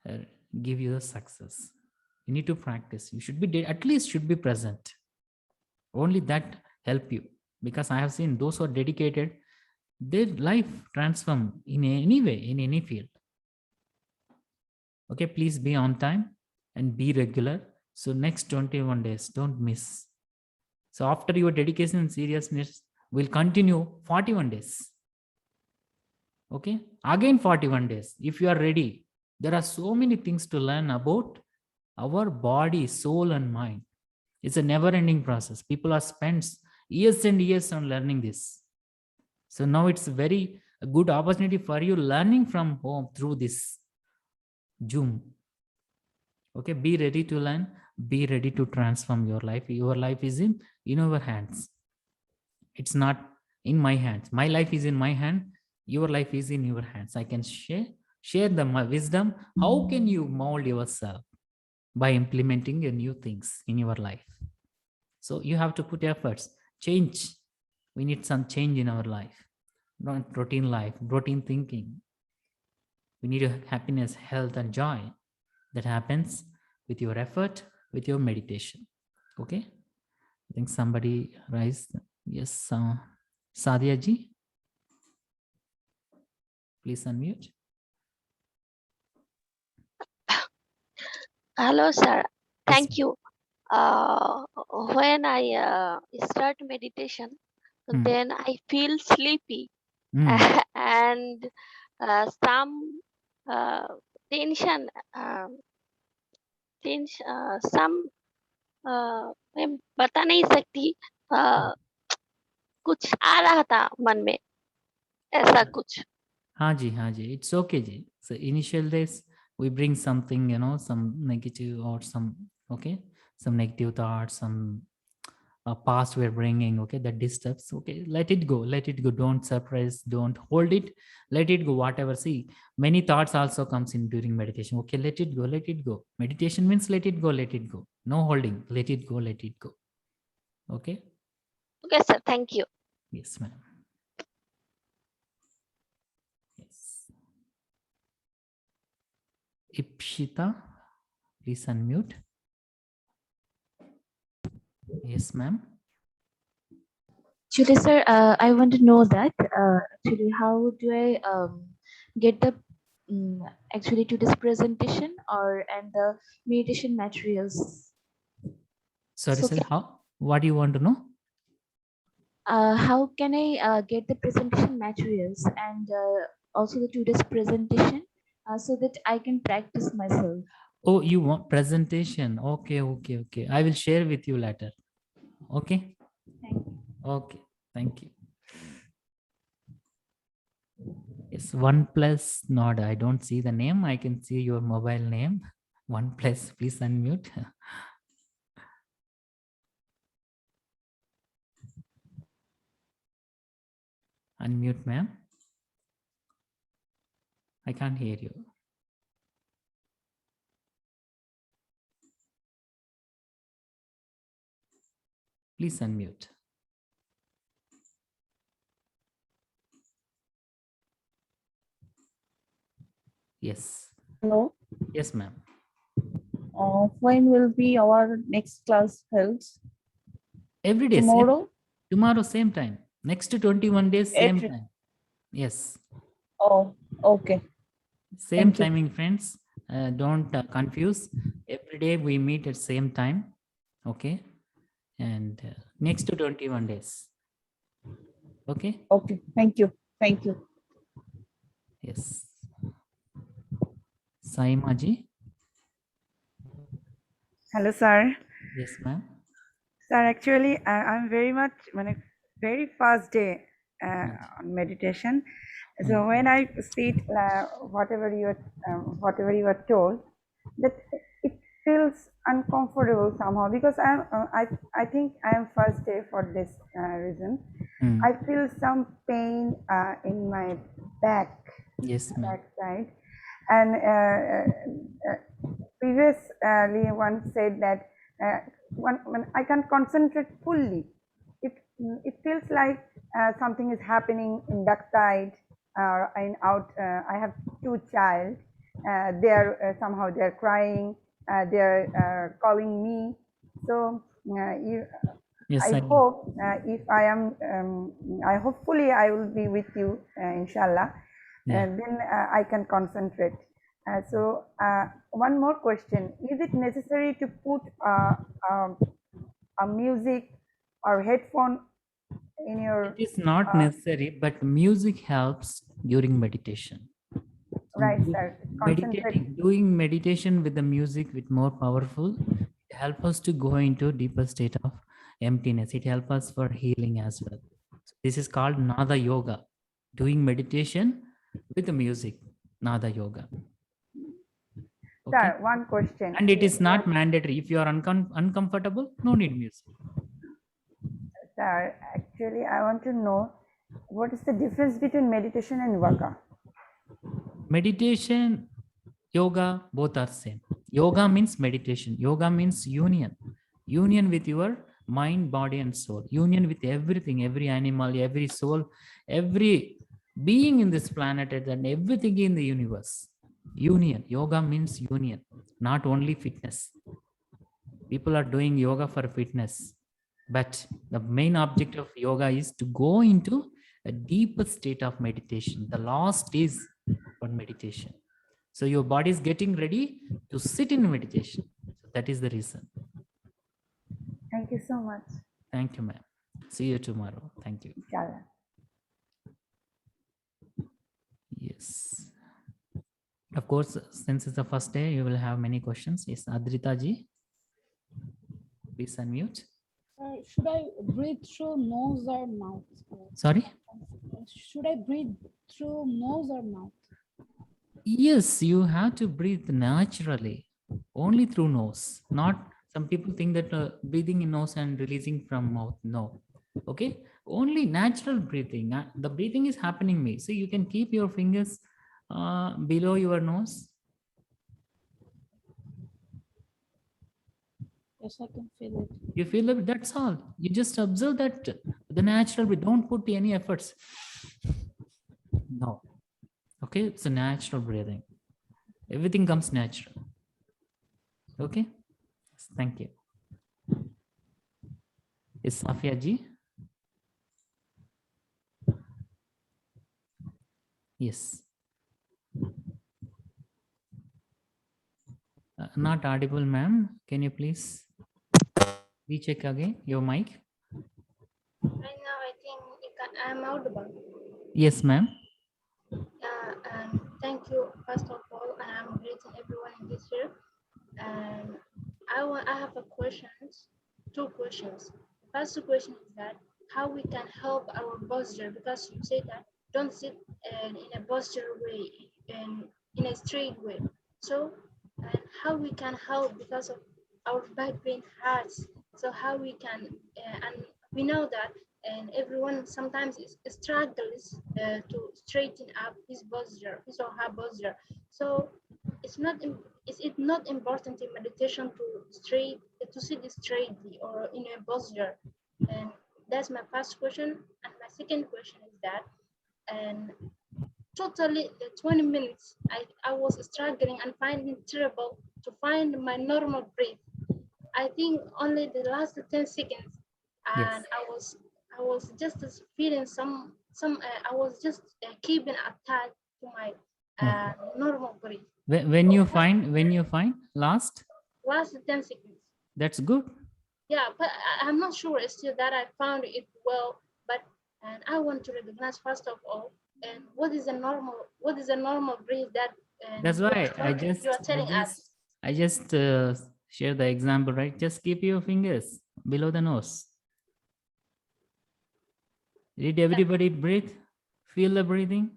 uh, give you the success. You need to practice. You should be at least should be present. Only that help you, because I have seen those who are dedicated, their life transform in any way, in any field. Okay, please be on time and be regular. So next 21 days, don't miss. So after your dedication and seriousness, we'll continue 41 days. Okay, again 41 days. If you are ready, there are so many things to learn about our body, soul, and mind. It's a never-ending process. People are spent years and years on learning this. So now it's a good opportunity for you learning from home through this Zoom. Okay, be ready to learn, be ready to transform your life. Your life is in your hands. It's not in my hands. My life is in my hand. Your life is in your hands. I can share my wisdom. How can you mold yourself? By implementing your new things in your life. So you have to put efforts, change. We need some change in our life, not routine life, routine thinking. We need happiness, health, and joy that happens with your effort, with your meditation. Okay. I think somebody raised. Yes, Sadia ji, please unmute. Hello, sir. Thank Yes, you. When I start meditation, Hmm. then I feel sleepy Hmm. and some uh, tension, some मैं बता नहीं सकती, कुछ आ रहा था मन में, ऐसा कुछ. Haji, it's okay, ji. So initial days we bring something, some negative or some negative thoughts, some past we're bringing, okay, that disturbs. Okay, let it go. Don't suppress, don't hold it, let it go. Whatever. See, many thoughts also comes in during meditation. Okay, let it go. Meditation means let it go. No holding, let it go. Okay. Okay, sir. Thank you. Yes, ma'am. Yes. Ipshita, please unmute. Yes, ma'am. Actually, sir, I want to know that actually how do I get the actually to this presentation or and the meditation materials? Sorry, So sir. What do you want to know? how can I get the presentation materials and also the today's presentation so that I can practice myself? Oh, you want presentation? Okay. I will share with you later. Okay. Thank you. Okay. Thank you. Yes, OnePlus Nod. I don't see the name. I can see your mobile name. OnePlus, please unmute. Unmute, ma'am. I can't hear you. Please unmute. Yes. Hello. Yes, ma'am. When will be our next class held? Every day. Tomorrow? Tomorrow, same time. Next 21 days, same Every- time. Yes. Oh, okay. Same Thank you. timing, friends. Don't confuse. Every day we meet at same time. Okay. And next 21 days. Okay. Okay. Thank you. Thank you. Yes. Saima ji. Hello, sir. Yes, ma'am. Sir, actually, I'm very much very fast day Yes. on meditation. So when I sit, whatever you are told, that it feels uncomfortable somehow because I think I am first day for this reason. Hmm. I feel some pain in my back. Yes, ma'am. Backside, and previously one said that when I can concentrate fully, it feels like something is happening in backside and out. I have two child. They are somehow they are crying. they are calling me. So you, Yes, I hope if I am, I hopefully I will be with you, inshallah. Yeah. Then I can concentrate. So one more question: is it necessary to put a music or headphone in your It is not necessary, but music helps during meditation. right, sir? Concentrate. Doing meditation with the music with more powerful, it help us to go into deeper state of emptiness. It help us for healing as well. So this is called Nada Yoga. Doing meditation with the music, Nada Yoga. Okay. Sir, one question. And it is not mandatory. If you are uncomfortable, no need music. Sir, actually, I want to know what is the difference between meditation and yoga? Meditation, yoga, both are same. Yoga means meditation. Yoga means union. Union with your mind, body, and soul. Union with everything, every animal, every soul, every being in this planet and everything in the universe. Union. Yoga means union, not only fitness. People are doing yoga for fitness, but the main objective of yoga is to go into a deeper state of meditation. The last is for meditation. So your body is getting ready to sit in meditation. So that is the reason. Thank you so much. Thank you, ma'am. See you tomorrow. Thank you. Inshallah. Yes. Of course, since it's the first day, you will have many questions. Yes, Adrita ji. Please unmute. Should I breathe through nose or mouth? Sorry? Should I breathe through nose or mouth? Yes, you have to breathe naturally, only through nose. Not some people think that breathing in nose and releasing from mouth. No. Okay. Only natural breathing. The breathing is happening me. So you can keep your fingers below your nose. Yes, I can feel it. You feel it, that's all. You just observe that the natural breath. Don't put any efforts. No. Okay, it's a natural breathing. Everything comes natural. Okay. Thank you. Is Safia ji? Yes. Not audible, ma'am. Can you please recheck again your mic? Right now, I think I'm audible. Yes, ma'am. Thank you, first of all, and I'm greeting everyone in this here. And I have a questions, two questions. First question is that how we can help our posture, because you say that don't sit in a posture way, in a straight way. So, and how we can help because of our back pain hurts. So how we can, and we know that, and everyone sometimes struggles to straighten up his posture, his or her posture. So it's not is it not important in meditation to sit straightly or in a posture? And that's my first question. And my second question is that, and totally the 20 minutes I was struggling and finding it terrible to find my normal breath. I think only the last 10 seconds, and Yes. I was just feeling I was just keeping attached to my normal breath. When you find last, 10 seconds. that's good. Yeah, but I'm not sure still that I found it well, but and I want to recognize first of all, and what is a normal breath that That's why you are telling us. I just share the example, right? Just keep your fingers below the nose. Did everybody breathe? Feel the breathing?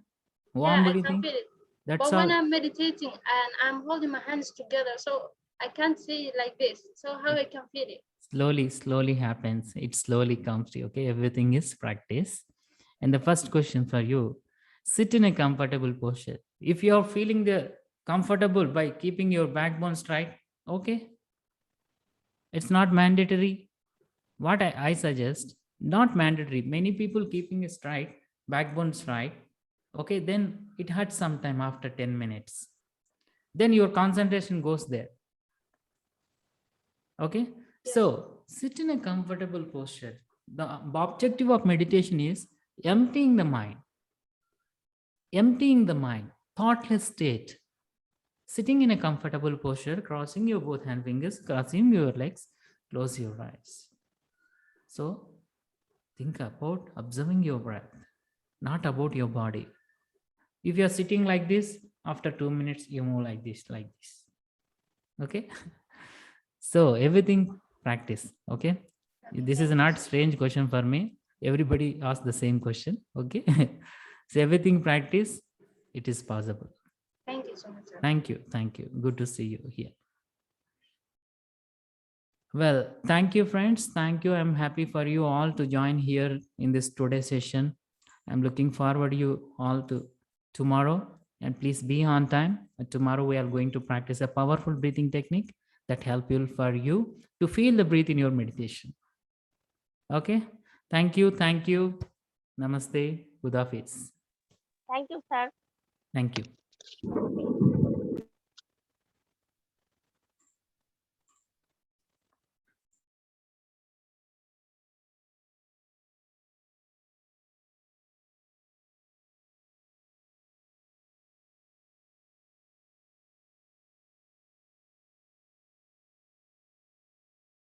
Warm Yeah, I breathing? can feel it. That's But all. when I'm meditating and I'm holding my hands together, so I can't see it like this. So how I can feel it? Slowly happens. It slowly comes to you. Okay, everything is practice. And the first question for you: sit in a comfortable posture. If you are feeling the comfortable by keeping your backbone straight, okay. It's not mandatory. What I suggest, not mandatory. Many people keeping a straight backbone straight. Okay, then it hurts sometime after 10 minutes. Then your concentration goes there. Okay. So sit in a comfortable posture. The objective of meditation is emptying the mind, thoughtless state. Sitting in a comfortable posture, crossing your both hand fingers, crossing your legs, close your eyes. So think about observing your breath, not about your body. If you are sitting like this, after 2 minutes, you move like this. Okay. So everything practice. Okay. This is not strange question for me. Everybody asks the same question. Okay. So everything practice, it is possible. Thank you so much, sir. Thank you. Thank you. Good to see you here. Well, thank you, friends. Thank you. I'm happy for you all to join here in this today's session. I'm looking forward you all to tomorrow, and please be on time. And tomorrow we are going to practice a powerful breathing technique that help you for you to feel the breath in your meditation. Okay. Thank you. Thank you. Namaste. Good Hafiz. Thank you, sir. Thank you.